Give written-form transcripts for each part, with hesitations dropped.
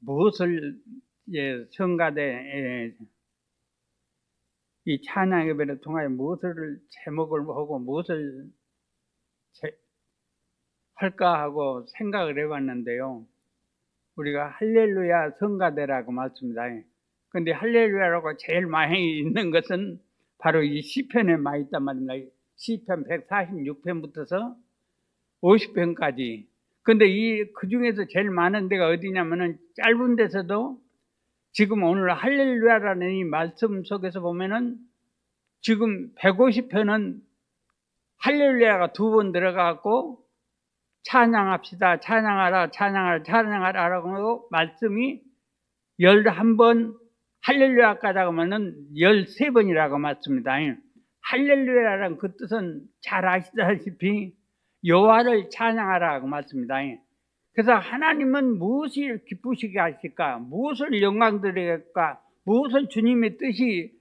무엇을 성가대 이 찬양 예배를 통하여 무엇을 제목을 하고 무엇을 할까 하고 생각을 해봤는데요. 우리가 할렐루야 성가대라고 말씀니다. 근데 할렐루야라고 제일 많이 있는 것은 바로 이 시편에 많이 있단 말입니다. 시편 146편부터서 50편까지. 근데 그 중에서 제일 많은 데가 어디냐면은 짧은 데서도 지금 오늘 할렐루야라는 이 말씀 속에서 보면은 지금 150편은 할렐루야가 2번 들어가고 찬양합시다, 찬양하라, 찬양하라, 찬양하라라고 말씀이 11번 할렐루야까지 하면은 13번이라고 말씀입니다. 할렐루야라는 그 뜻은 잘 아시다시피 여호와를 찬양하라고 말씀입니다. 그래서 하나님은 무엇을 기쁘시게 하실까? 무엇을 영광드리겠까? 무엇을 주님의 뜻이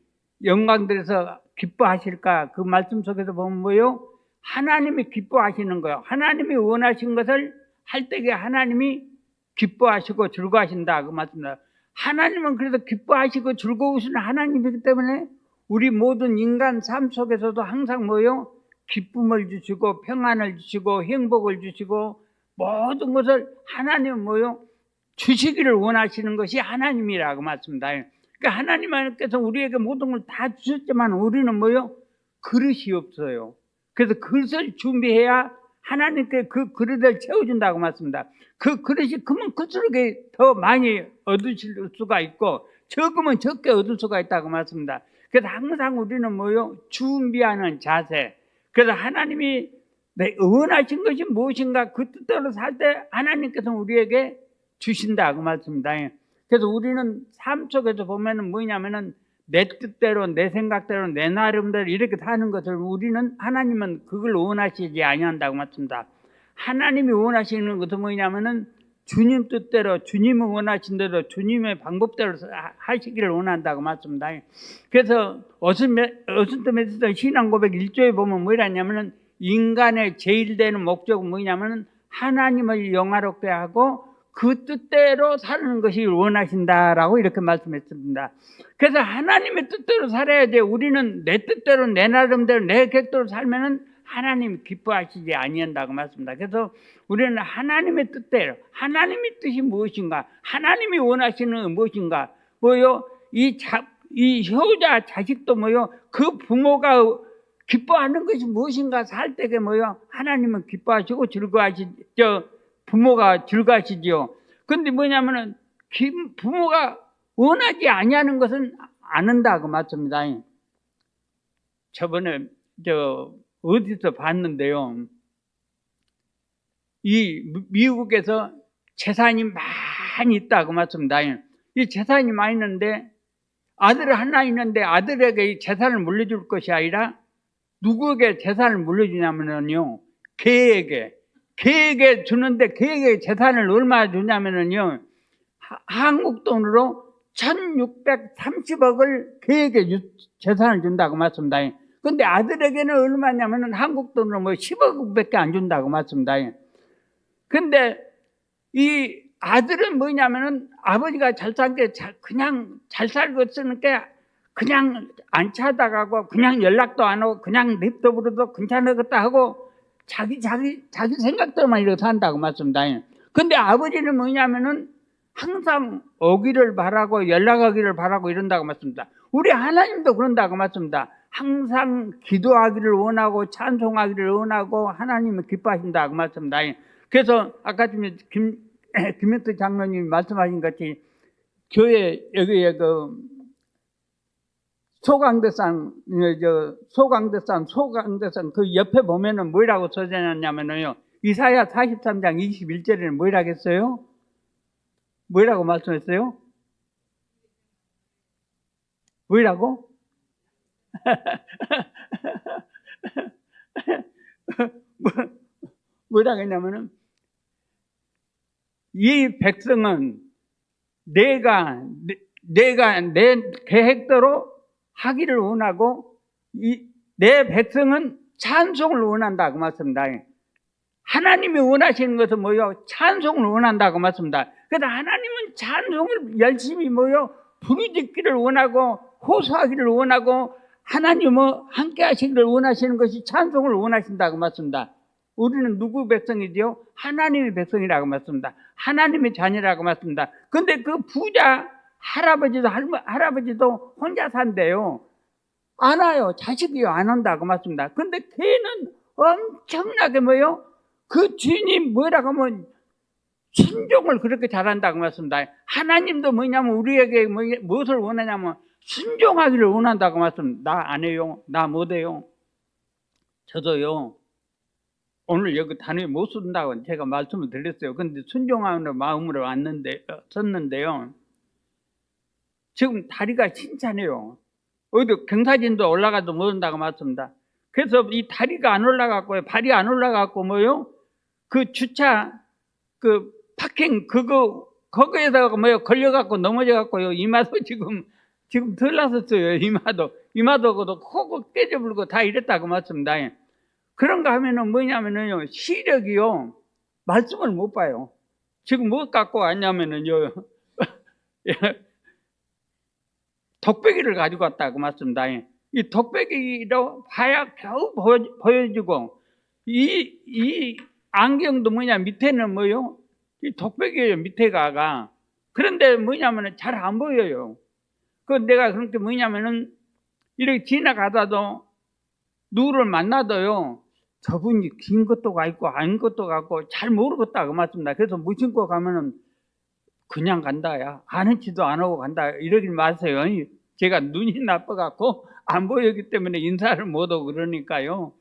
영광드려서 기뻐하실까? 그 말씀 속에서 보면 뭐요? 하나님이 기뻐하시는 거예요. 하나님이 원하신 것을 할 때에 하나님이 기뻐하시고 즐거워하신다. 그 말씀입니다. 하나님은 그래서 기뻐하시고 즐거우신 하나님이기 때문에 우리 모든 인간 삶 속에서도 항상 뭐요? 기쁨을 주시고 평안을 주시고 행복을 주시고 모든 것을 하나님은 뭐요? 주시기를 원하시는 것이 하나님이라고 말씀입니다. 그러니까 하나님께서 우리에게 모든 걸 다 주셨지만 우리는 뭐요? 그릇이 없어요. 그래서 그릇을 준비해야 하나님께 그 그릇을 채워준다고 말씀입니다. 그 그릇이 크면 클수록 더 많이 얻으실 수가 있고 적으면 적게 얻을 수가 있다고 말씀입니다. 그래서 항상 우리는 뭐요? 준비하는 자세. 그래서 하나님이 원하신 것이 무엇인가 그 뜻대로 살 때 하나님께서 우리에게 주신다고 말씀입니다. 그래서 우리는 삶 속에서 보면은 뭐냐면은 내 뜻대로 내 생각대로 내 나름대로 이렇게 사는 것을 우리는 하나님은 그걸 원하시지 아니한다고 말씀입니다. 하나님이 원하시는 것은 뭐냐면은 주님 뜻대로 주님이 원하신 대로 주님의 방법대로 하시기를 원한다고 말씀입니다. 그래서 어순트 메시드 신앙 고백 1조에 보면 뭐라냐면은 인간의 제일 되는 목적은 뭐냐면은 하나님을 영화롭게 하고 그 뜻대로 사는 것이 원하신다라고 이렇게 말씀했습니다. 그래서 하나님의 뜻대로 살아야 돼. 우리는 내 뜻대로 내 나름대로 내 객대로 살면은 하나님 기뻐하시지 아니한다고 말씀합니다. 그래서 우리는 하나님의 뜻대로 하나님의 뜻이 무엇인가, 하나님이 원하시는 건 무엇인가, 뭐요? 이 효자 자식도 뭐요? 그 부모가 기뻐하는 것이 무엇인가 살 때게 뭐요? 하나님은 기뻐하시고 즐거워하시죠. 부모가 즐거워하시지요. 근데 뭐냐면은 부모가 원하지 아니하는 것은 안 한다고 말씀입니다. 저번에 어디서 봤는데요. 이 미국에서 재산이 많이 있다고 말씀입니다. 이 재산이 많이 있는데 아들 하나 있는데 아들에게 이 재산을 물려줄 것이 아니라 누구에게 재산을 물려주냐면요. 걔에게 주는데 걔에게 재산을 얼마 주냐면요. 한국 돈으로 1630억을 걔에게 재산을 준다고 말씀입니다. 근데 아들에게는 얼마냐면은 한국 돈으로 10억밖에 안 준다고 말씀입니다. 근데 이 아들은 뭐냐면은 아버지가 잘 산 게 그냥 잘 살고 있으니까 그냥 안 찾아가고 그냥 연락도 안 하고 그냥 립도 부르도 괜찮겠다 하고 자기 생각대로만 이렇게 산다고 말씀입니다. 근데 아버지는 뭐냐면은 항상 오기를 바라고 연락하기를 바라고 이런다고 말씀입니다. 우리 하나님도 그런다고 말씀입니다. 항상 기도하기를 원하고 찬송하기를 원하고 하나님을 기뻐하신다고 말씀입니다. 그래서 아까 전에 김현태 장로님이 말씀하신 것 같이 교회 여기에 소강대산 그 옆에 보면은 뭐라고 써졌냐면요. 이사야 43장 21절에는 뭐라고 했어요? 뭐라고 말씀했어요? 뭐라고? 뭐라고 했냐면은 이 백성은 내가 내 계획대로 하기를 원하고 내 백성은 찬송을 원한다고 말씀입니다. 하나님이 원하시는 것은 뭐요? 찬송을 원한다고 말씀입니다. 그래서 하나님은 찬송을 열심히 부르짖기를 원하고 호소하기를 원하고 하나님은 함께 하시기를 원하시는 것이 찬송을 원하신다고 맞습니다. 우리는 누구 백성이지요? 하나님의 백성이라고 맞습니다. 하나님의 자녀라고 맞습니다. 근데 그 부자 할아버지도 혼자 산대요. 안 와요. 자식이요. 안 온다고 맞습니다. 근데 걔는 엄청나게 그 주인이 뭐라고 하면 순종을 그렇게 잘한다고 말씀니다. 하나님도 뭐냐면 우리에게 무엇을 원하냐면 순종하기를 원한다고 말씀니다. 나 안 해요. 나 못해요. 저도요. 오늘 여기 단어에 못 쓴다고 제가 말씀을 드렸어요. 근데 순종하는 마음으로 썼는데요. 지금 다리가 진짜네요. 어디 경사진도 올라가도 못 온다고 말씀니다. 그래서 이 다리가 안 올라갔고요. 발이 안 올라갔고 그 주차 그 파킹 거기에다가 걸려갖고 넘어져갖고요. 이마도 지금 덜 났었어요. 이마도 코고 깨져불고 다 이랬다고 맞습니다. 그런가 하면은 뭐냐면은요, 시력이요, 말씀을 못 봐요. 지금 뭐 갖고 왔냐면은요, 덕배기를 가지고 왔다고 맞습니다. 이 덕배기로 봐야 겨우 보여지고, 이 안경도 밑에는 이 덕배기예요, 밑에가. 그런데 뭐냐면은 잘 안 보여요. 내가 그렇게 이렇게 지나가다도 누구를 만나도요, 저분이 긴 것도 있고 아닌 것도 같고 잘 모르겠다고 맞습니다. 그래서 무심코 가면은 그냥 간다야, 아는 지도 안 하고 간다 이러길 마세요. 제가 눈이 나빠갖고 안 보이기 때문에 인사를 못하고 그러니까요.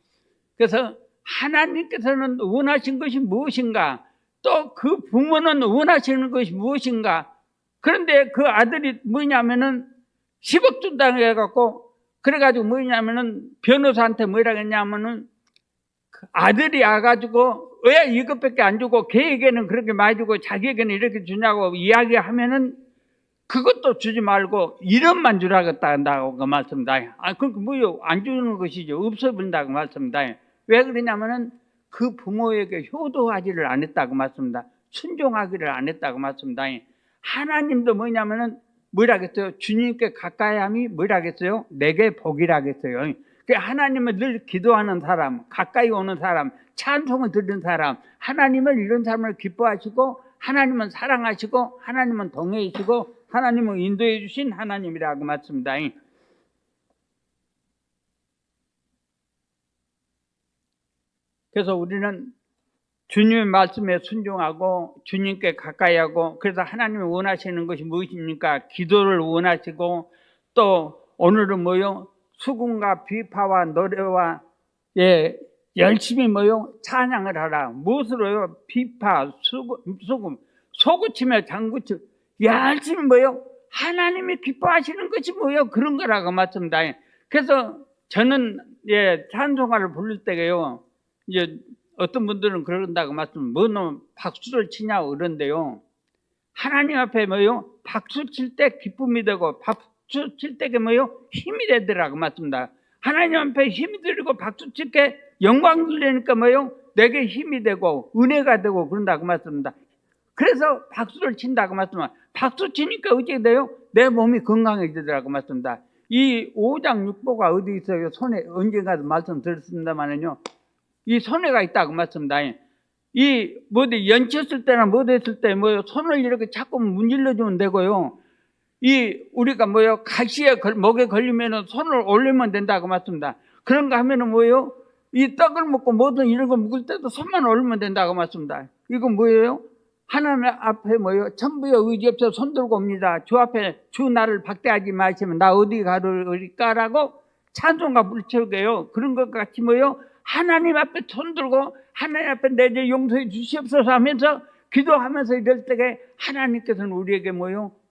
그래서 하나님께서는 원하신 것이 무엇인가, 또 그 부모는 원하시는 것이 무엇인가. 그런데 그 아들이 뭐냐면은 10억 준다고 해갖고, 그래가지고 변호사한테 뭐라고 했냐면은, 아들이 와가지고 왜 이것밖에 안 주고 걔에게는 그렇게 많이 주고 자기에게는 이렇게 주냐고 이야기하면은, 그것도 주지 말고 1원만 주라고 한다고 그 말씀입니다. 그러니까 안 주는 것이죠. 없어 본다고 말씀입니다. 왜 그러냐면은 그 부모에게 효도하지를 안 했다고 말씀입니다. 순종하기를 안 했다고 말씀입니다. 하나님도 뭐라겠어요? 주님께 가까이함이 뭐라겠어요? 내게 복이라겠어요. 하나님을 늘 기도하는 사람, 가까이 오는 사람, 찬송을 듣는 사람, 하나님을 이런 사람을 기뻐하시고, 하나님은 사랑하시고, 하나님은 동행이시고, 하나님은 인도해 주신 하나님이라고 말씀입니다. 그래서 우리는 주님의 말씀에 순종하고 주님께 가까이 하고, 그래서 하나님이 원하시는 것이 무엇입니까? 기도를 원하시고, 또 오늘은 수금과 비파와 노래와 열심히 찬양을 하라. 무엇으로요? 비파, 수금, 소구치며 장구치, 열심히 하나님이 기뻐하시는 것이 그런 거라고 맞습니다. 그래서 저는 찬송가를 부를 때가요, 이제 어떤 분들은 그런다고 말씀, 박수를 치냐고 그런데요, 하나님 앞에 박수 칠 때 기쁨이 되고 박수 칠 때가 힘이 되더라고 맞습니다. 하나님 앞에 힘이 들고 박수 칠 때 영광 들리니까 내게 힘이 되고 은혜가 되고 그런다고 맞습니다. 그래서 박수를 친다고 말씀합니다. 박수 치니까 어떻게 돼요? 내 몸이 건강해지더라고 말씀합니다. 이 오장육부가 어디 있어요? 손에 언젠가도 말씀드렸습니다만은요, 이 손해가 있다고 말씀합니다. 연쳤을 때나 했을 때 손을 이렇게 자꾸 문질러주면 되고요. 우리가 가시에 목에 걸리면은 손을 올리면 된다고 말씀합니다. 그런가 하면은 이 떡을 먹고 뭐든 이런 거 먹을 때도 손만 올리면 된다고 말씀합니다. 이거 뭐예요? 하나님 앞에 천부의 의지 없어 손 들고 옵니다. 주 앞에 주 나를 박대하지 마시면 나 어디 가리까라고 찬송가 불쳐게요. 그런 것 같이 하나님 앞에 손 들고 하나님 앞에 내 죄 용서해 주시옵소서 하면서 기도하면서 이럴 때에 하나님께서는 우리에게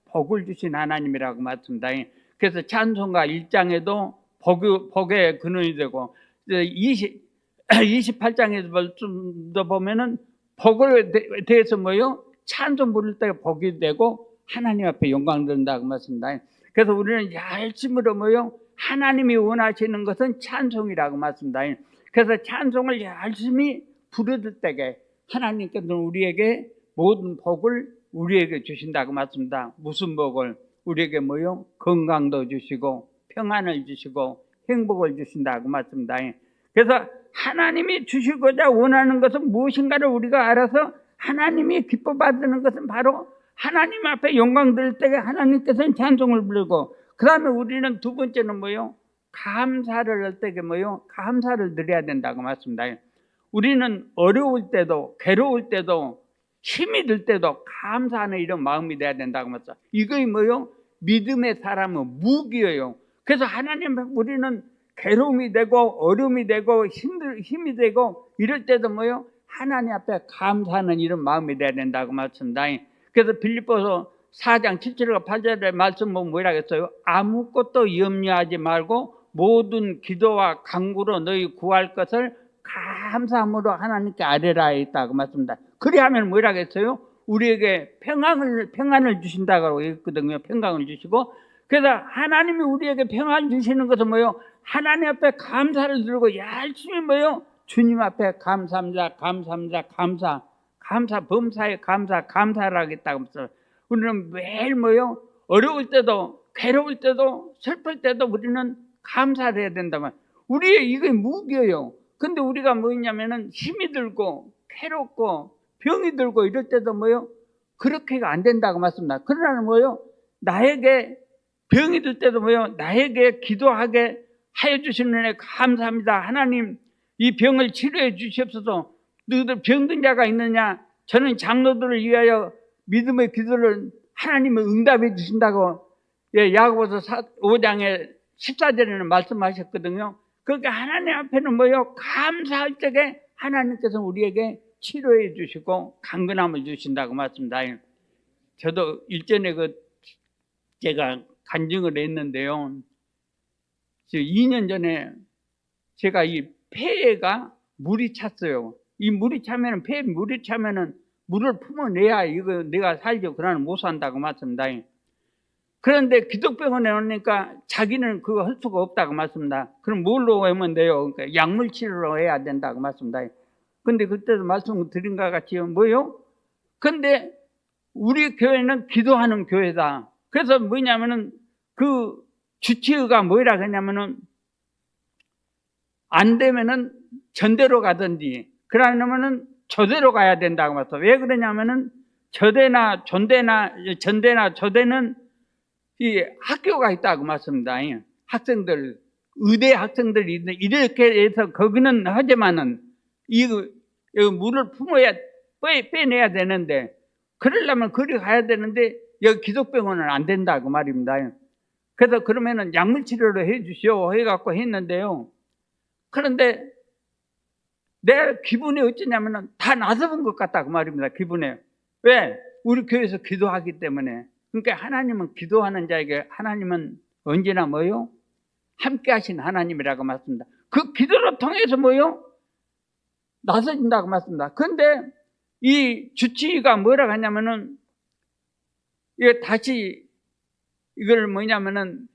복을 주신 하나님이라고 말씀합니다. 그래서 찬송가 1장에도 복의 근원이 되고 28장에도 보면은 복을 대해서 찬송 부를 때 복이 되고 하나님 앞에 영광 된다고 말씀합니다. 그래서 우리는 열심으로 하나님이 원하시는 것은 찬송이라고 말씀합니다. 그래서 찬송을 열심히 부르들 때에 하나님께서는 우리에게 모든 복을 우리에게 주신다고 말씀다. 무슨 복을? 우리에게 뭐요? 건강도 주시고 평안을 주시고 행복을 주신다고 말씀다. 그래서 하나님이 주시고자 원하는 것은 무엇인가를 우리가 알아서 하나님이 기뻐 받는 것은 바로 하나님 앞에 영광 드릴 때 하나님께서는 찬송을 부르고, 그 다음에 우리는 두 번째는 뭐요? 감사를 할 때게 뭐요? 감사를 드려야 된다고 말씀다. 우리는 어려울 때도 괴로울 때도 힘이 들 때도 감사하는 이런 마음이 돼야 된다고 말씀. 이거이 뭐요? 믿음의 사람은 무기예요. 그래서 하나님 앞에 우리는 괴로움이 되고 어려움이 되고 힘이 되고 이럴 때도 뭐요? 하나님 앞에 감사하는 이런 마음이 돼야 된다고 말씀다. 그래서 빌립보서 4장 7절과 8절의 말씀 보면 뭐라고 했어요? 아무것도 염려하지 말고 모든 기도와 간구로 너희 구할 것을 감사함으로 하나님께 아뢰라 했다고 말씀다. 그리하면 뭐라고 했어요? 우리에게 평안을 주신다고 했거든요. 평강을 주시고, 그래서 하나님이 우리에게 평안을 주시는 것은 뭐요? 하나님 앞에 감사를 들고 열심히 뭐요? 주님 앞에 감사합니다, 감사합니다, 감사 범사에 감사를 하겠다고 했어요. 우리는 매일 뭐요? 어려울 때도 괴로울 때도 슬플 때도 우리는 감사를 해야 된다면, 우리의 이게 무기예요. 근데 우리가 뭐냐면은 힘이 들고 괴롭고 병이 들고 이럴 때도 뭐요? 그렇게가 안 된다고 말씀다. 그러나 뭐요? 나에게 병이 들 때도 뭐요? 나에게 기도하게 하여 주시는 은혜 감사합니다. 하나님, 이 병을 치료해 주시옵소서. 너희들 병든 자가 있느냐? 저는 장로들을 위하여 믿음의 기도를 하나님은 응답해 주신다고 야고보서 5장에 14절에는 말씀하셨거든요. 그러니까 하나님 앞에는 뭐요? 감사할 적에 하나님께서 우리에게 치료해 주시고 강건함을 주신다고 말씀다. 저도 일전에 제가 간증을 했는데요. 2년 전에 제가 이 폐가 물이 찼어요. 이 물이 차면은 폐에 물이 차면은 물을 품어내야 이거 내가 살죠. 그러나 못 산다고 말씀다. 그런데 기독병원에 오니까 자기는 그거 할 수가 없다고 말씀다. 그럼 뭘로 하면 돼요? 그러니까 약물 치료로 해야 된다고 말씀다. 근데 그때도 말씀 드린 것 같이 뭐요? 근데 우리 교회는 기도하는 교회다. 그래서 뭐냐면은 그 주치의가 뭐라 하냐면은 안 되면은 전대로 가든지 그러면은 저대로 가야 된다고 말씀. 왜 그러냐면은 전대나 저대는 이 학교가 있다고 말씀다. 학생들, 의대 학생들이 이렇게 해서 거기는 하지만은 이 물을 품어야 빼내야 되는데, 그러려면 그리 가야 되는데 여기 기독병원은 안 된다고 말입니다. 그래서 그러면은 약물 치료를 해 주시오 해갖고 했는데요. 그런데 내 기분이 어쩌냐면은 다 나서본 것 같다고 말입니다. 기분에. 왜? 우리 교회에서 기도하기 때문에. 그러니까 하나님은 기도하는 자에게 하나님은 언제나 뭐요? 함께 하신 하나님이라고 말씀합니다. 그 기도를 통해서 뭐요? 나서진다고 말씀합니다. 그런데 이 주치의가 뭐라고 하냐면은 이게 다시 이걸 뭐냐면은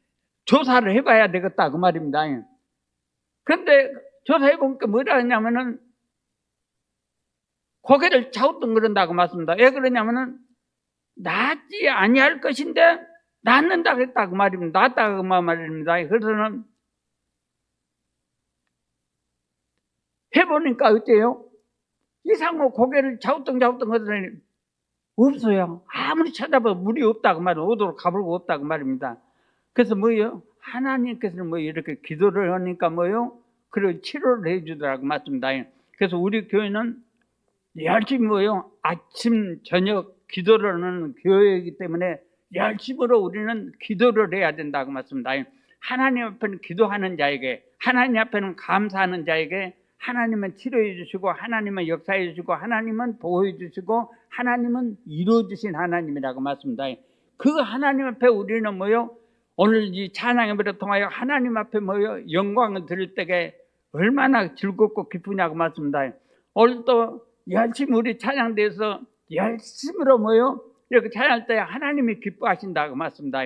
조사를 해봐야 되겠다 그 말입니다. 그런데 조사해보니까 뭐라 하냐면은 고개를 갸우뚱거린다고 말씀합니다. 왜 그러냐면은 낫지 아니할 것인데 낫는다고 했다고 말입니다. 낫다고 말입니다. 그래서는 해보니까 어때요? 이상호 고개를 갸우뚱 하더니 없어요. 아무리 찾아봐도 물이 없다고 말이에요. 오도로 가불고 없다고 말입니다. 그래서 뭐예요? 하나님께서는 뭐 이렇게 기도를 하니까 뭐예요? 그리고 치료를 해주더라고 말씀다. 그래서 우리 교회는 열심히 뭐예요? 아침 저녁 기도를 하는 교회이기 때문에 열심으로 우리는 기도를 해야 된다고 말씀다. 하나님 앞에는 기도하는 자에게, 하나님 앞에는 감사하는 자에게 하나님은 치료해 주시고 하나님은 역사해 주시고 하나님은 보호해 주시고 하나님은 이루어 주신 하나님이라고 말씀다. 그 하나님 앞에 우리는 뭐요? 오늘 이 찬양 예배를 통하여 하나님 앞에 뭐요? 영광을 드릴 때에 얼마나 즐겁고 기쁘냐고 말씀다. 오늘도 열심히 우리 찬양대에서 열심으로 뭐요? 이렇게 찬양할 때 하나님이 기뻐하신다고 말씀다.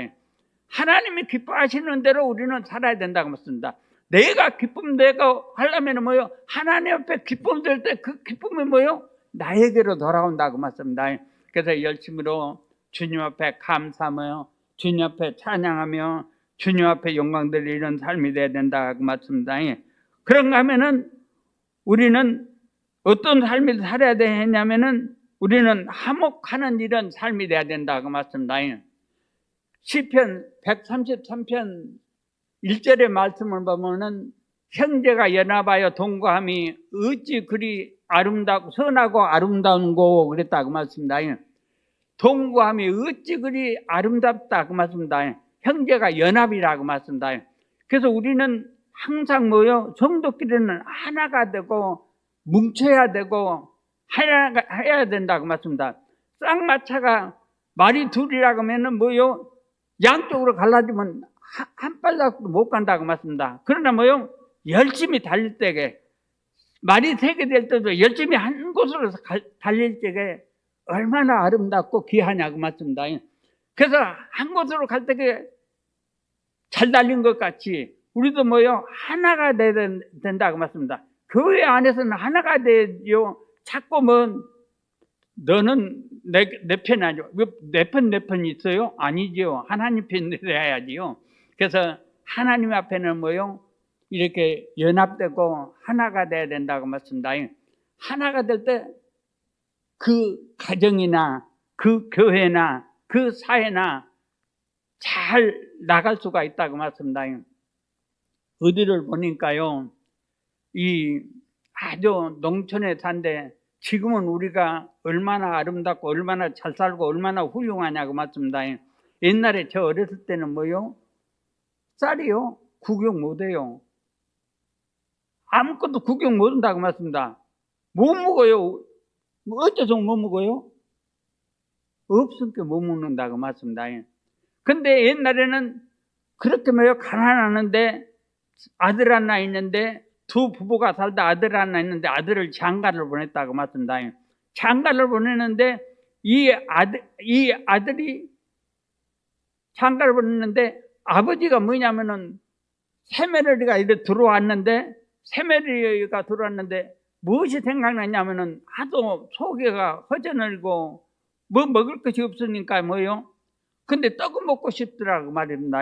하나님이 기뻐하시는 대로 우리는 살아야 된다고 말씀다. 내가 기쁨 내가 하려면 뭐요? 하나님 앞에 기쁨 될 때 그 기쁨이 뭐요? 나에게로 돌아온다고 말씀다. 그래서 열심으로 주님 앞에 감사하며 주님 앞에 찬양하며 주님 앞에 영광 돌리는 삶이 돼야 된다 그 말씀입니다. 그런가 하면은 우리는 어떤 삶을 살아야 되냐면은 우리는 화목하는 이런 삶이 돼야 된다 그 말씀입니다. 시편 133편 1절의 말씀을 보면은 형제가 연합하여 동거함이 어찌 그리 아름답고 선하고 아름다운 고 그랬다 그 말씀입니다. 동거함이 어찌 그리 아름답다 그 말씀입니다. 형제가 연합이라고 말씀입니다. 그래서 우리는 항상 뭐요? 성도끼리는 하나가 되고 뭉쳐야 되고 하나가 해야 된다고 말씀입니다. 쌍마차가 말이 둘이라고 하면은 뭐요? 양쪽으로 갈라지면 한 발짝도 못 간다고 말씀입니다. 그러나 뭐요? 열심히 달릴 때에 말이 세 개 될 때도 열심히 한 곳으로 달릴 때에 얼마나 아름답고 귀하냐고 말씀입니다. 그래서 한 곳으로 갈 때에 잘 달린 것 같이 우리도 뭐요? 하나가 돼야 된다고 말씀입니다. 교회 안에서는 하나가 돼요. 자꾸 뭐 너는 내 편 아니죠. 내 편 있어요? 아니죠. 하나님 편이 돼야지요. 그래서 하나님 앞에는 뭐요? 이렇게 연합되고 하나가 돼야 된다고 말씀입니다. 하나가 될 때 그 가정이나 그 교회나 그 사회나 잘 나갈 수가 있다고 말씀입니다. 어디를 보니까요, 이 아주 농촌에 산데 지금은 우리가 얼마나 아름답고 얼마나 잘 살고 얼마나 훌륭하냐고 말씀입니다. 옛날에 저 어렸을 때는 뭐요? 쌀이요? 구경 못해요. 아무것도 구경 못한다고 말씀입니다. 못 먹어요. 어째서 못 먹어요? 없으니까 못 먹는다고 말씀입니다. 근데 옛날에는 그렇게 뭐요? 가난하는데 아들 하나 있는데 두 부부가 살다 아들 하나 있는데 아들을 장가를 보냈다고 말씀입니다. 장가를 보냈는데 이 아들이 장가를 보냈는데 아버지가 뭐냐면은 새매리가 이렇게 들어왔는데 새매리가 들어왔는데 무엇이 생각나냐면은 하도 속에가 허전하고 뭐 먹을 것이 없으니까 뭐요? 근데 떡을 먹고 싶더라고 말입니다.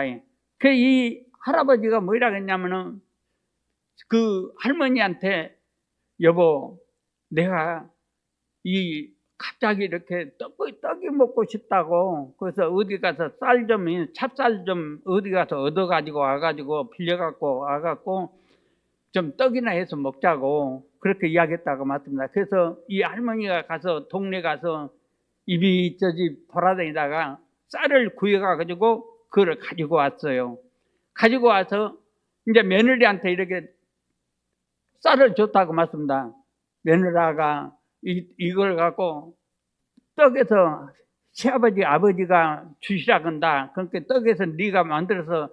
그 이 할아버지가 뭐라고 했냐면은 그 할머니한테 여보 내가 이 갑자기 이렇게 떡이 먹고 싶다고 그래서 어디 가서 쌀 좀 찹쌀 좀 어디 가서 얻어가지고 와가지고 빌려갖고 와갖고 좀 떡이나 해서 먹자고 그렇게 이야기했다고 말씀입니다. 그래서 이 할머니가 가서 동네 가서 이리저리 돌아다니다가 쌀을 구해가지고 그걸 가지고 왔어요. 가지고 와서 이제 며느리한테 이렇게 쌀을 줬다고 말씀입니다. 며느라가 이걸 갖고 떡에서 시아버지 아버지가 주시라 건다. 그러니까 떡에서 네가 만들어서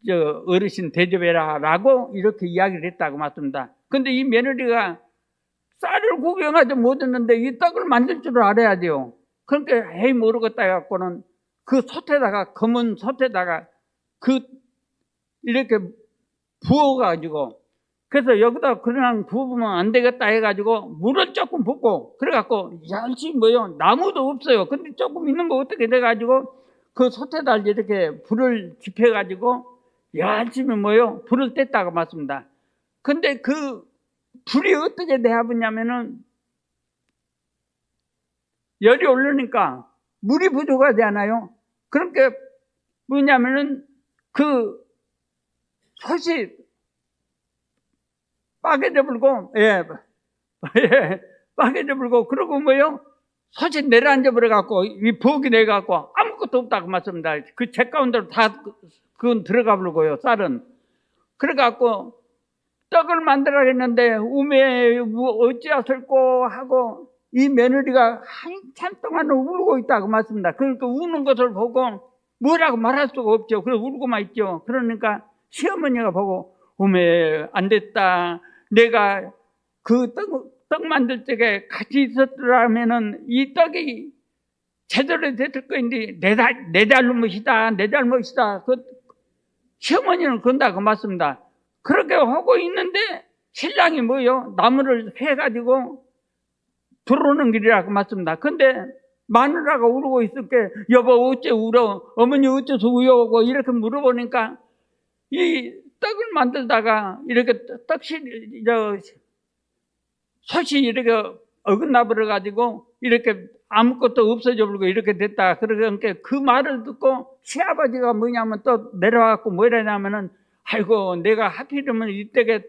저 어르신 대접해라 라고 이렇게 이야기를 했다고 말씀입니다. 근데 이 며느리가 쌀을 구경하지 못했는데 이 떡을 만들 줄 알아야죠. 그러니까 헤이 모르겠다 해갖고는 그 솥에다가 검은 솥에다가 그 이렇게 부어가지고 그래서 여기다 그냥 부으면 안 되겠다 해가지고 물을 조금 붓고 그래갖고 열심히 뭐요 나무도 없어요. 근데 조금 있는 거 어떻게 돼가지고 그 솥에다 이렇게 불을 지펴가지고 열심히 뭐요 불을 뗐다고 말씀입니다. 근데 그 불이 어떻게 되냐면은 열이 오르니까 물이 부족하지 않아요? 그러니까 뭐냐면은 그 솥이 빠개져 불고 빠개져 불고 그러고 뭐요 솥이 내려앉아 버려갖고 이 부엌이 내갖고 아무것도 없다고 말씀입니다. 그 재 가운데로 다 그건 들어가 버리고요 쌀은 그래갖고 떡을 만들어야겠는데 우매 어찌하실꼬 하고 이 며느리가 한참 동안 울고 있다고 말씀입니다. 그러니까 우는 것을 보고 뭐라고 말할 수가 없죠. 그래서 울고만 있죠. 그러니까 시어머니가 보고 우매 안 됐다. 내가 그 떡 만들 적에 같이 있었더라면은 이 떡이 제대로 됐을 거인데 내 잘못이다. 내 잘못이다. 그 시어머니는 그런다고 맞습니다. 그렇게 하고 있는데 신랑이 뭐요? 나무를 해가지고 들어오는 길이라고 맞습니다. 근데 마누라가 울고 있을 게 여보 어째 울어? 어머니 어째서 우여오고 이렇게 물어보니까 이 떡을 만들다가 이렇게 떡실 솥이 이렇게 어긋나 버려 가지고 이렇게 아무것도 없어져 버리고 이렇게 됐다. 그러니까 그 말을 듣고 시아버지가 뭐냐면 또 내려와갖고 뭐라냐면은 아이고 내가 하필이면 이때에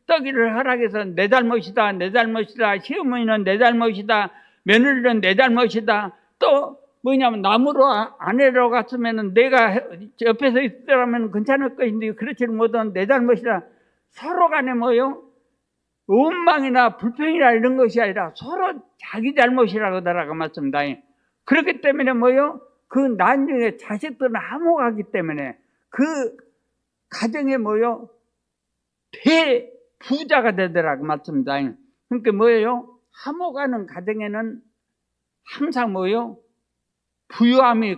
떡이를 하락해서 내 잘못이다 내 잘못이다 시어머니는 내 잘못이다 며느리는 내 잘못이다 또 뭐냐면 나무로 안 내려갔으면은 내가 옆에서 있더라면 괜찮을 것인데 그렇지는 못한 내 잘못이다. 서로 간에 뭐요 원망이나 불평이나 이런 것이 아니라 서로 자기 잘못이라고 하더라고 맞습니다. 그렇기 때문에 뭐요 그 나중에 자식들은 화목하기 때문에 그 가정에 뭐요 대부자가 되더라고 맞습니다. 그러니까 뭐예요 화목하는 가정에는 항상 뭐요 부유함이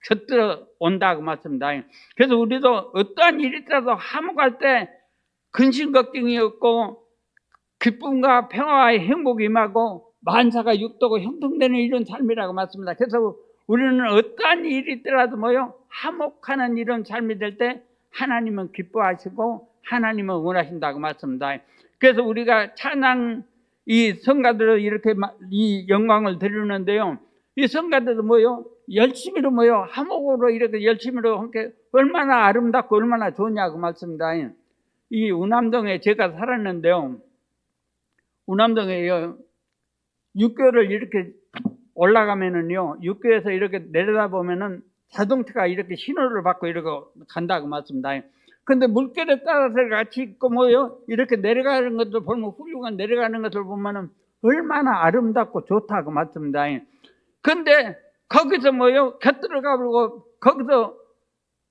곁들어 온다고 맞습니다. 그래서 우리도 어떠한 일이 있어도 화목할 때 근심 걱정이 없고 기쁨과 평화와 행복이 임하고 만사가 육도고 형통되는 이런 삶이라고 맞습니다. 그래서 우리는 어떠한 일이 있더라도 뭐요 화목하는 이런 삶이 될 때 하나님은 기뻐하시고 하나님은 원하신다고 맞습니다. 그래서 우리가 찬양 이 성가들을 이렇게 이 영광을 드리는데요. 이 성가들도 뭐요 열심히로 뭐요 화목으로 이렇게 열심히로 함께 얼마나 아름답고 얼마나 좋냐고 말씀입니다. 이 우남동에 제가 살았는데요. 우남동에 6교를 이렇게 올라가면은요 6교에서 이렇게 내려다보면은 자동차가 이렇게 신호를 받고 이렇게 간다고 말씀입니다. 근데 물결에 따라서 같이 있고 뭐요 이렇게 내려가는 것들 보면 훌륭한 내려가는 것을 보면은 얼마나 아름답고 좋다고 말씀입니다. 근데 거기서 뭐요 곁들어가 버리고 거기서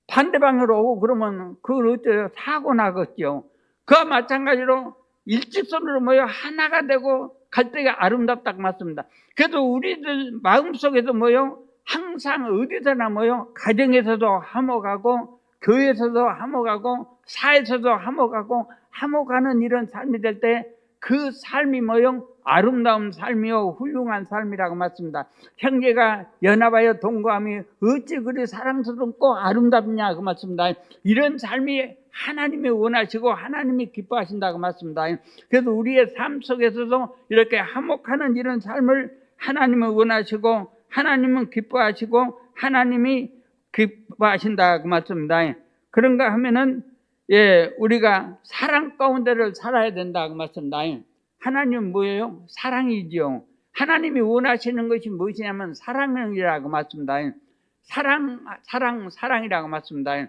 반대방으로 오고 그러면 그걸 어째요 사고 나겠죠. 그와 마찬가지로 일직선으로 모여 하나가 되고 갈 때가 아름답다고 말씀입니다. 그래서 우리들 마음속에서 모여 항상 어디서나 모여 가정에서도 화목하고 교회에서도 화목하고 사회에서도 화목하고 화목하는 이런 삶이 될 때 그 삶이 모여 아름다운 삶이요 훌륭한 삶이라고 말씀입니다. 형제가 연합하여 동거함이 어찌 그리 사랑스럽고 아름답냐 그 말씀입니다. 이런 삶이 하나님이 원하시고 하나님이 기뻐하신다고 말씀입니다. 그래서 우리의 삶 속에서도 이렇게 화목하는 이런 삶을 하나님은 원하시고 하나님은 기뻐하시고 하나님이 기뻐하신다고 말씀입니다. 그런가 하면은 우리가 사랑 가운데를 살아야 된다고 말씀입니다. 하나님은 뭐예요? 사랑이죠. 하나님이 원하시는 것이 무엇이냐면 사랑이라고 말씀입니다. 사랑이라고 말씀입니다.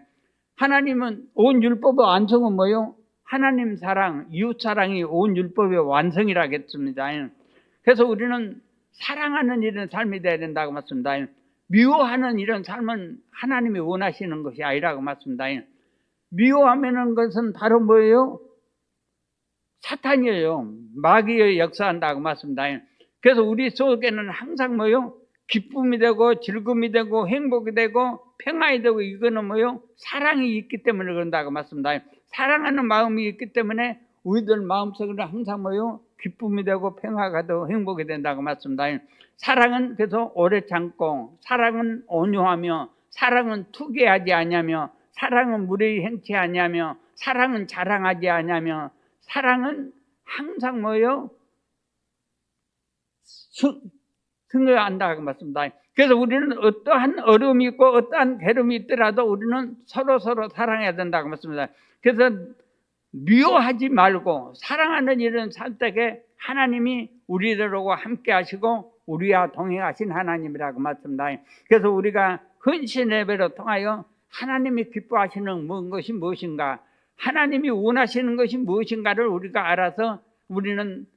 하나님은 온 율법의 완성은 뭐예요? 하나님 사랑, 이웃 사랑이 온 율법의 완성이라고 했습니다. 그래서 우리는 사랑하는 이런 삶이 되어야 된다고 말씀입니다. 미워하는 이런 삶은 하나님이 원하시는 것이 아니라고 말씀입니다. 미워하는 것은 바로 뭐예요? 사탄이에요. 마귀의 역사한다고 말씀입니다. 그래서 우리 속에는 항상 뭐예요? 기쁨이 되고 즐거움이 되고 행복이 되고 평안이 되고 이거는 뭐예요? 사랑이 있기 때문에 그런다고 말씀입니다. 사랑하는 마음이 있기 때문에 우리들 마음속에는 항상 뭐예요? 기쁨이 되고 평화가 되고 행복이 된다고 말씀입니다. 사랑은 그래서 오래 참고 사랑은 온유하며 사랑은 투기하지 아니하며 사랑은 무례히 행치 아니하며 사랑은 자랑하지 아니하며 사랑은 항상 뭐예요? 승리한다고 말씀입니다. 그래서 우리는 어떠한 어려움이 있고 어떠한 괴로움이 있더라도 우리는 서로 사랑해야 된다고 말씀입니다. 그래서 미워하지 말고 사랑하는 이런 선택에 하나님이 우리들하고 함께 하시고 우리와 동행하신 하나님이라고 말씀입니다. 그래서 우리가 헌신 예배로 통하여 하나님이 기뻐하시는 것이 무엇인가, 하나님이 원하시는 것이 무엇인가를 우리가 알아서 우리는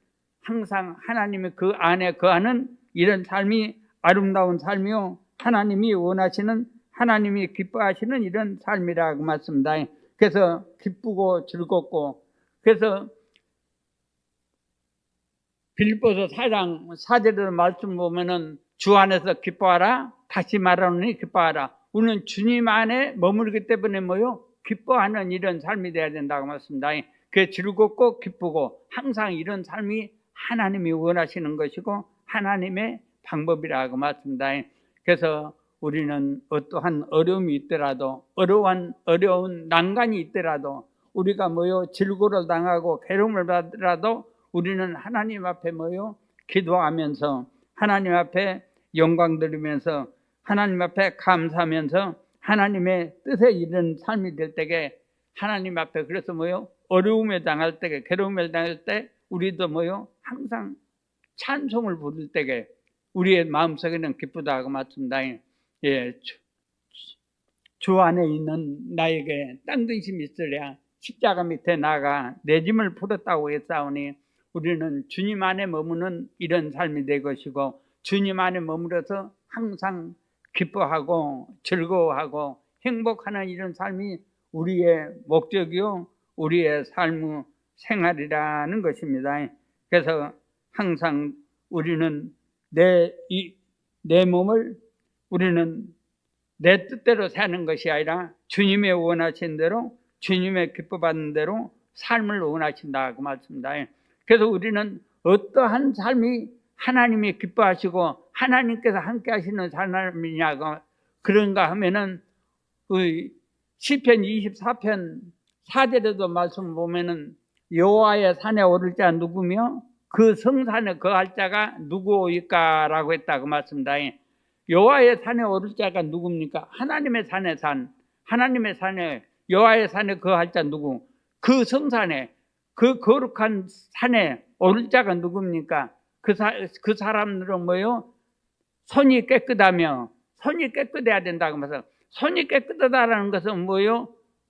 항상 하나님의 그 안에 거하는 이런 삶이 아름다운 삶이요 하나님이 원하시는 하나님이 기뻐하시는 이런 삶이라고 말씀입니다. 그래서 기쁘고 즐겁고 그래서 빌립보서 4장 4절의 말씀 보면은 주 안에서 기뻐하라 다시 말하노니 기뻐하라. 우리는 주님 안에 머물기 때문에 뭐요? 기뻐하는 이런 삶이 되어야 된다고 말씀입니다. 그 즐겁고 기쁘고 항상 이런 삶이 하나님이 원하시는 것이고 하나님의 방법이라고 말씀다. 그래서 우리는 어떠한 어려움이 있더라도 어려운 난간이 있더라도 우리가 질고를 당하고 괴로움을 받더라도 우리는 하나님 앞에 기도하면서 하나님 앞에 영광 드리면서 하나님 앞에 감사하면서 하나님의 뜻에 이른 삶이 될 때에 하나님 앞에 그래서 어려움에 당할 때 괴로움에 당할 때 우리도 항상 찬송을 부를 때에 우리의 마음속에는 기쁘다 하고 말씀다. 예, 주 안에 있는 나에게 딴 근심이 있으랴 십자가 밑에 나가 내 짐을 풀었다고 했사오니 우리는 주님 안에 머무는 이런 삶이 될 것이고 주님 안에 머물러서 항상 기뻐하고 즐거워하고 행복하는 이런 삶이 우리의 목적이요 우리의 삶의 생활이라는 것입니다. 그래서 항상 우리는 내 몸을 우리는 내 뜻대로 사는 것이 아니라 주님의 원하신 대로 주님의 기뻐받는 대로 삶을 원하신다 그 말씀입니다. 그래서 우리는 어떠한 삶이 하나님이 기뻐하시고 하나님께서 함께 하시는 삶이냐고 그런가 하면은 시편 24편 4절에도 말씀 보면은 여호와의 산에 오를 자 누구며 그 성산에 거할 자가 누구일까라고 했다고 말씀입니다. 여호와의 산에 오를 자가 누굽니까? 하나님의 산에 하나님의 산에 여호와의 산에 거할 자 누구? 그 성산에 그 거룩한 산에 오를 자가 누굽니까? 그 사람들은 손이 깨끗하며 손이 깨끗해야 된다고 말해서 손이 깨끗하다라는 것은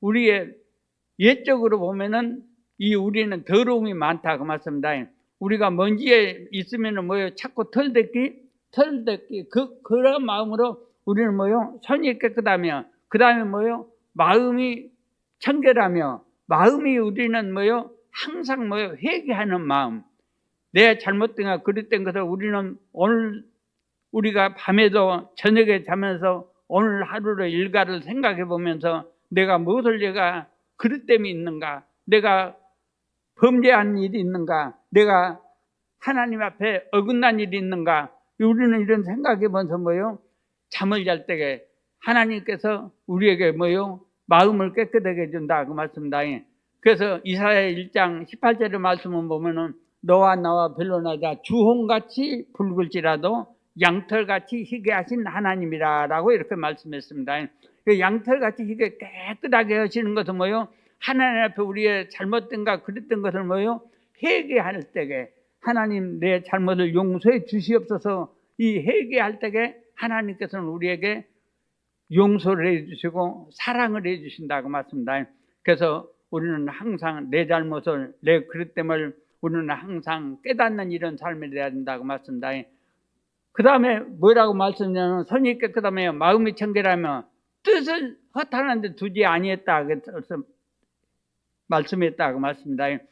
우리의 옛적으로 보면은 우리는 더러움이 많다 그 말씀입니다. 우리가 먼지에 있으면은 자꾸 털대기 그런 마음으로 우리는 손이 깨끗하며 그 다음에 마음이 청결하며 마음이 우리는 항상 회개하는 마음 내 잘못된 그릇된 것을 우리는 오늘 우리가 밤에도 저녁에 자면서 오늘 하루의 일과를 생각해 보면서 내가 그릇됨이 있는가 내가 범죄한 일이 있는가 내가 하나님 앞에 어긋난 일이 있는가 우리는 이런 생각해 보면서 잠을 잘 때에 하나님께서 우리에게 마음을 깨끗하게 해준다 그 말씀입니다. 그래서 이사야 1장 18절의 말씀을 보면은 너와 나와 변론하자 주홍같이 붉을지라도 양털같이 희게 하신 하나님이라고 이렇게 말씀했습니다. 양털같이 희게 깨끗하게 하시는 것은 하나님 앞에 우리의 잘못된가 그랬던 것을 회개할 때에 하나님 내 잘못을 용서해 주시옵소서 이 회개할 때에 하나님께서는 우리에게 용서를 해주시고 사랑을 해주신다고 말씀입니다. 그래서 우리는 항상 내 잘못을 내 그릇됨을 우리는 항상 깨닫는 이런 삶이 되어야 된다고 말씀입니다. 그 다음에 뭐라고 말씀하냐면 손이 깨끗하며 마음이 청결하며 뜻을 허탄한 데 두지 아니했다 그래서 말씀했다고 말씀입니다.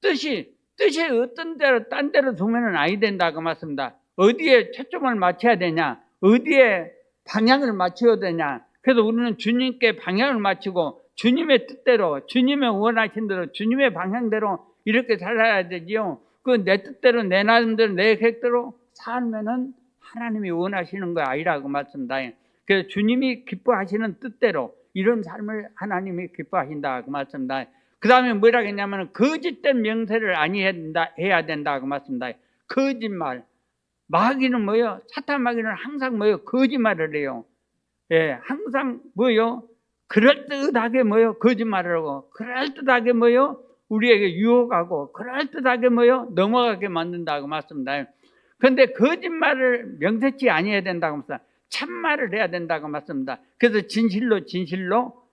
뜻이 어떤 데로 딴 데로 두면은 아니 된다고 말씀입니다. 어디에 초점을 맞춰야 되냐 어디에 방향을 맞춰야 되냐 그래서 우리는 주님께 방향을 맞추고 주님의 뜻대로 주님의 원하신 대로 주님의 방향대로 이렇게 살아야 되지요. 그 내 뜻대로 내 나름대로 내 계획대로 살면은 하나님이 원하시는 거 아니라고 말씀입니다. 그래서 주님이 기뻐하시는 뜻대로 이런 삶을 하나님이 기뻐하신다고 말씀입니다. 그 다음에 뭐라고 했냐면 거짓된 명세를 해야 된다고 말씀입니다. 거짓말 마귀는 사탄 마귀는 항상 거짓말을 해요. 예, 항상 그럴듯하게 거짓말을 하고 그럴듯하게 우리에게 유혹하고 그럴듯하게 넘어가게 만든다고 말씀입니다. 그런데 거짓말을 명세치 아니해야 된다고 말씀합니다. 참말을 해야 된다고 말씀합니다. 그래서 진실로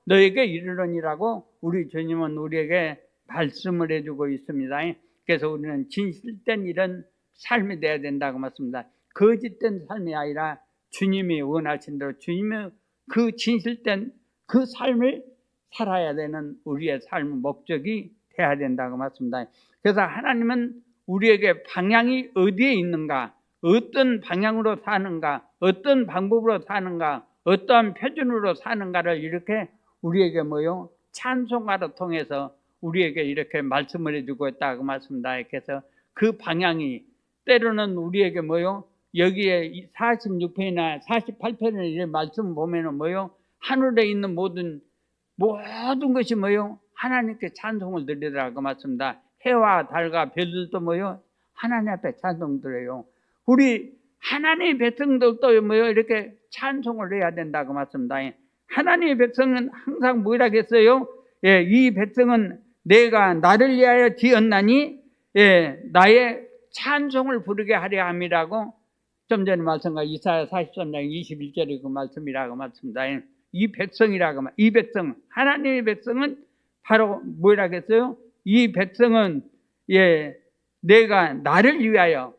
너에게 이르러니라고 우리 주님은 우리에게 말씀을 해주고 있습니다. 그래서 우리는 진실된 이런 삶이 돼야 된다고 말씀합니다. 거짓된 삶이 아니라 주님이 원하신 대로 주님의 그 진실된 그 삶을 살아야 되는 우리의 삶의 목적이 돼야 된다고 말씀합니다. 그래서 하나님은 우리에게 방향이 어디에 있는가 어떤 방향으로 사는가 어떤 방법으로 사는가 어떠한 표준으로 사는가를 이렇게 우리에게 찬송가로 통해서 우리에게 이렇게 말씀을 해주고 있다고 말씀입니다. 그래서 그 방향이 때로는 우리에게 여기에 46편이나 48편의 이런 말씀 보면은 뭐요? 하늘에 있는 모든 것이 뭐요? 하나님께 찬송을 드리더라고 맞습니다. 해와 달과 별들도 뭐요? 하나님 앞에 찬송 드려요. 우리 하나님의 백성들도 뭐요? 이렇게 찬송을 해야 된다고 맞습니다. 하나님의 백성은 항상 뭐라고 했어요? 예, 이 백성은 내가 나를 위하여 지었나니 예, 나의 찬송을 부르게 하려 함이라고 좀 전에 말씀과 이사야 43장 21절의 그 말씀이라고 맞습니다. 이 백성이라고 이 백성 하나님의 백성은 바로 뭐라고 했어요? 이 백성은 예, 내가 나를 위하여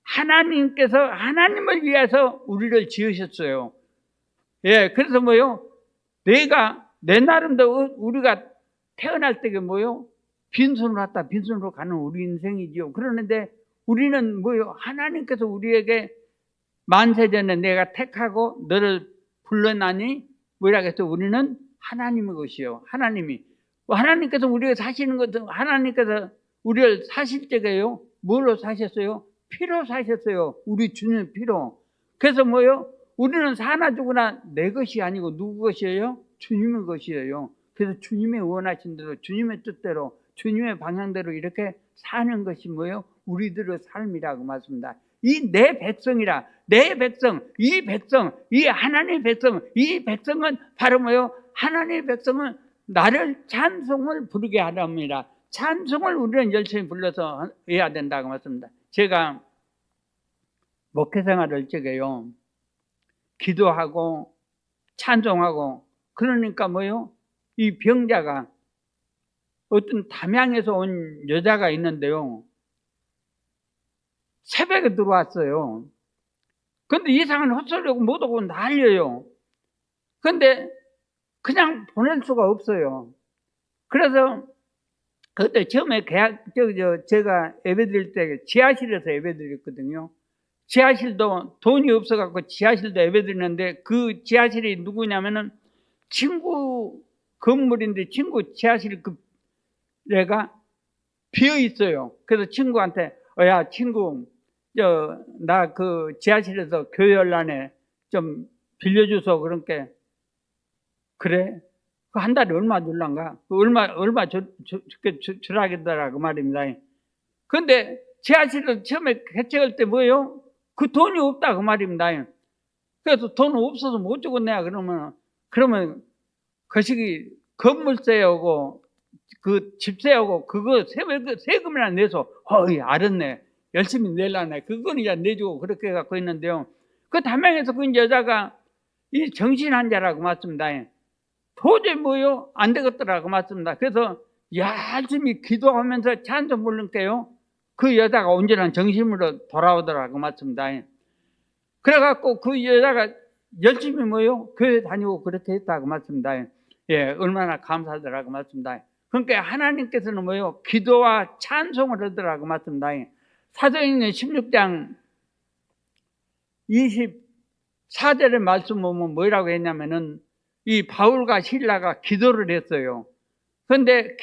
하나님께서 하나님을 위해서 우리를 지으셨어요. 예, 그래서 뭐요? 내가 내 나름대로 우리가 태어날 때가 뭐요? 빈손으로 왔다 빈손으로 가는 우리 인생이지요. 그러는데 우리는 뭐요? 하나님께서 우리에게 만세전에 내가 택하고 너를 불러나니 뭐라고 해서 우리는 하나님의 것이요. 하나님께서 우리가 사시는 것은 하나님께서 우리를 사실 때가요. 뭘로 사셨어요? 피로 사셨어요. 우리 주님의 피로. 그래서 뭐요? 우리는 사나 죽으나 내 것이 아니고 누구 것이에요? 주님의 것이에요. 그래서 주님의 원하신 대로 주님의 뜻대로 주님의 방향대로 이렇게 사는 것이 뭐예요? 우리들의 삶이라고 말씀합니다. 이 내 백성이라 내 백성, 이 하나님의 백성, 이 백성은 바로 뭐예요? 하나님의 백성은 나를 찬송을 부르게 하랍니다. 찬송을 우리는 열심히 불러서 해야 된다고 말씀합니다. 제가 목회생활을 적에요. 기도하고 찬송하고 그러니까 뭐요? 이 병자가 어떤 담양에서 온 여자가 있는데요. 새벽에 들어왔어요. 근데 이상한 헛소리하고 못하고 난리예요. 근데 그냥 보낼 수가 없어요. 그래서 그때 처음에 제가 예배드릴 때 지하실에서 예배드렸거든요. 지하실도 돈이 없어갖고 지하실도 예배드리는데 그 지하실이 누구냐면은 친구 건물인데 친구 지하실 그 내가 비어 있어요. 그래서 친구한테 야 친구 나 그 지하실에서 교회 열란에 좀 빌려줘서 그러니까 그래 그 한 달에 얼마 줄란가 얼마 주라겠더라 그 말입니다. 근데 지하실에서 처음에 개척할 때 뭐예요? 그 돈이 없다 그 말입니다. 그래서 돈 없어서 못 주겠네 그러면 그 시기 건물세하고 그 집세하고 그거 세금이나 내서 알았네 열심히 내려네 그건 이제 내주고 그렇게 갖고 있는데요. 그 담양에서 그 여자가 이 정신환자라고 맞습니다. 도저히 뭐요 안 되겠더라고 맞습니다. 그래서 열심히 기도하면서 찬송 부르니까요 그 여자가 온전한 정신으로 돌아오더라고 맞습니다. 그래갖고 그 여자가 열심히 뭐요 교회 다니고 그렇게 했다고 맞습니다. 예, 얼마나 감사하더라고 맞습니다. 그러니까 하나님께서는 뭐요 기도와 찬송을 하더라고 맞습니다. 사도행전 16장 24절의 말씀 보면 뭐라고 했냐면은 이 바울과 실라가 기도를 했어요. 그런데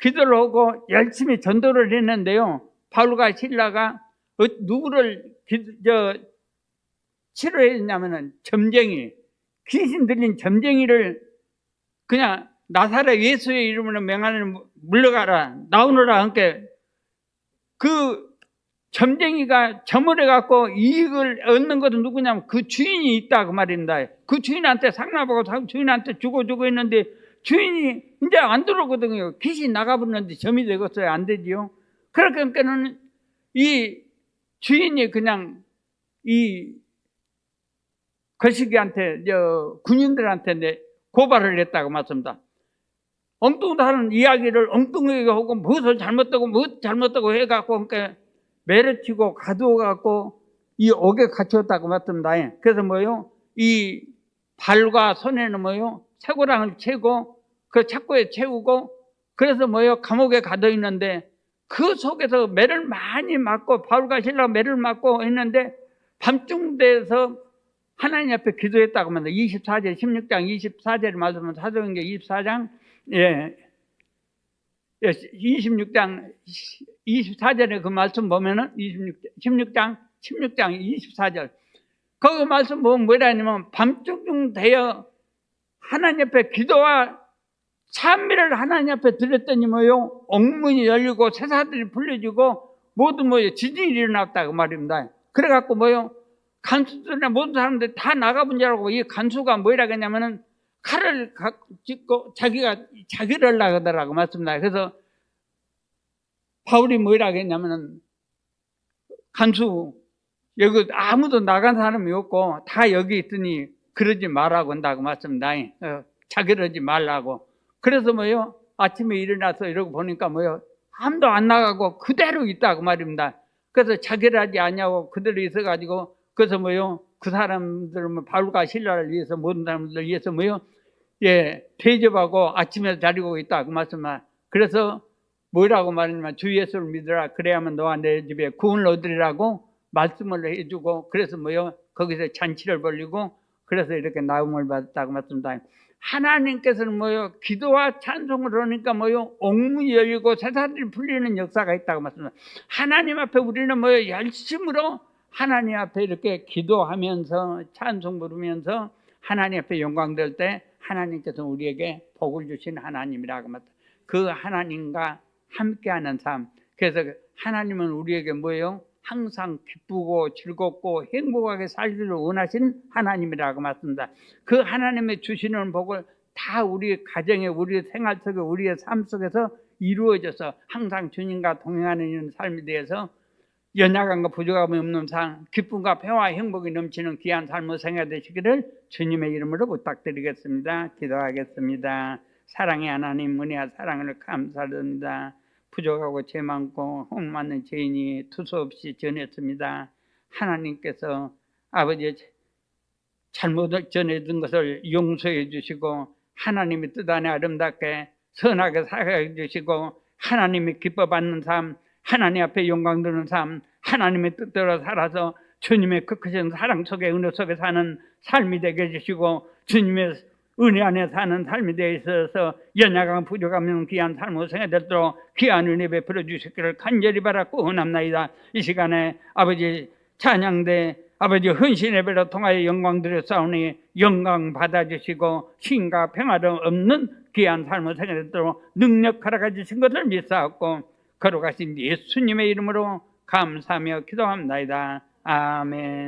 기도를 하고 열심히 전도를 했는데요. 바울과 실라가 누구를 치료했냐면은 점쟁이, 귀신 들린 점쟁이를 그냥 나사렛 예수의 이름으로 명하는 물러가라 나오너라. 그러니까 그 점쟁이가 점을 해갖고 이익을 얻는 것은 누구냐면 그 주인이 있다 그 말입니다. 그 주인한테 상납하고 주인한테 주고 했는데 주인이 이제 안 들어오거든요. 귀신 나가버렸는데 점이 되겠어요? 안 되지요. 그러니까는 이 주인이 그냥 이 거시기한테 군인들한테 고발을 했다고 맞습니다. 엉뚱하는 이야기를 엉뚱하게 하고 무엇을 잘못되고 해갖고 그러니까 매를 치고 가두어갖고 이 옥에 갇혔다고 맞습니다. 그래서 뭐요? 이 발과 손에는 뭐요? 쇠고랑을 채고 그 착고에 채우고 그래서 뭐요? 감옥에 가둬 있는데 그 속에서 매를 많이 맞고 바울과 실라가 매를 맞고 있는데 밤중 돼서 하나님 앞에 기도했다고 합니다. 24절 16장 24절을 말하면 사도행전 24장 26장 24절에 그 말씀 보면은 16장 16장 24절. 거기 말씀 보면 뭐라냐면 밤중중 되어 하나님 앞에 기도와 찬미를 하나님 앞에 드렸더니 뭐요? 옥문이 열리고 새사들이 풀려지고 모두 뭐요? 지진이 일어났다고 말입니다. 그래갖고 뭐요? 간수들이나 모든 사람들이 다 나가본 줄 알고 이 간수가 뭐라 그랬냐면은 칼을 짚고 자기를 나가더라고 맞습니다. 그래서 바울이 뭐라 그랬냐면은 간수 여기 아무도 나간 사람이 없고 다 여기 있으니 그러지 말라고 한다고 맞습니다. 자결하지 말라고. 그래서 뭐요? 아침에 일어나서 이러고 보니까 뭐요? 아무도 안 나가고 그대로 있다고 말입니다. 그래서 자결하지 않냐고 그대로 있어가지고 그래서 뭐요? 그 사람들은 뭐 바울과 신라를 위해서 모든 사람들 위해서 뭐요? 예, 대접하고 아침에 자리고 있다고 말씀합니다. 그래서 뭐라고 말하냐면 주 예수를 믿으라 그래야만 너와 내 집에 구원을 얻으리라고 말씀을 해주고 그래서 뭐요? 거기서 잔치를 벌리고 그래서 이렇게 나음을 받았다고 말씀합니다. 하나님께서는 뭐요? 기도와 찬송을 하니까 뭐요? 옥문이 열리고 새사들이 풀리는 역사가 있다고 말씀합니다. 하나님 앞에 우리는 뭐요? 열심으로 하나님 앞에 이렇게 기도하면서 찬송 부르면서 하나님 앞에 영광 될 때 하나님께서 우리에게 복을 주신 하나님이라고 말합니다. 그 하나님과 함께하는 삶. 그래서 하나님은 우리에게 뭐예요? 항상 기쁘고 즐겁고 행복하게 살기를 원하신 하나님이라고 말씀합니다. 그 하나님의 주시는 복을 다 우리 가정에 우리 생활 속에 우리의 삶 속에서 이루어져서 항상 주님과 동행하는 삶에 대해서 연약함과 부족함이 없는 삶, 기쁨과 평화 행복이 넘치는 귀한 삶의 생활 되시기를 주님의 이름으로 부탁드리겠습니다. 기도하겠습니다. 사랑의 하나님, 은혜와 사랑을 감사드립니다. 부족하고 죄 많고 흠 많은 죄인이 투수없이 전했습니다. 하나님께서 아버지 잘못 전해진 것을 용서해 주시고 하나님의 뜻 안에 아름답게 선하게 살게 주시고 하나님이 기뻐 받는 삶, 하나님 앞에 영광 드리는 삶, 하나님의 뜻대로 살아서 주님의 그 크신 사랑 속에 은혜 속에 사는 삶이 되게 해주시고 주님의 은혜 안에 사는 삶에 대해서 연약한 부족함 없는 귀한 삶을 생활되도록 귀한 은혜 베풀어 주시기를 간절히 바라고 원합나이다. 이 시간에 아버지 찬양대 아버지 헌신 예배로 통하여 영광 드렸사오니 영광 받아주시고 신과 평화도 없는 귀한 삶을 생활되도록 능력하라 가지신 것을 믿사옵고 걸어가신 예수님의 이름으로 감사하며 기도합니다. 아멘.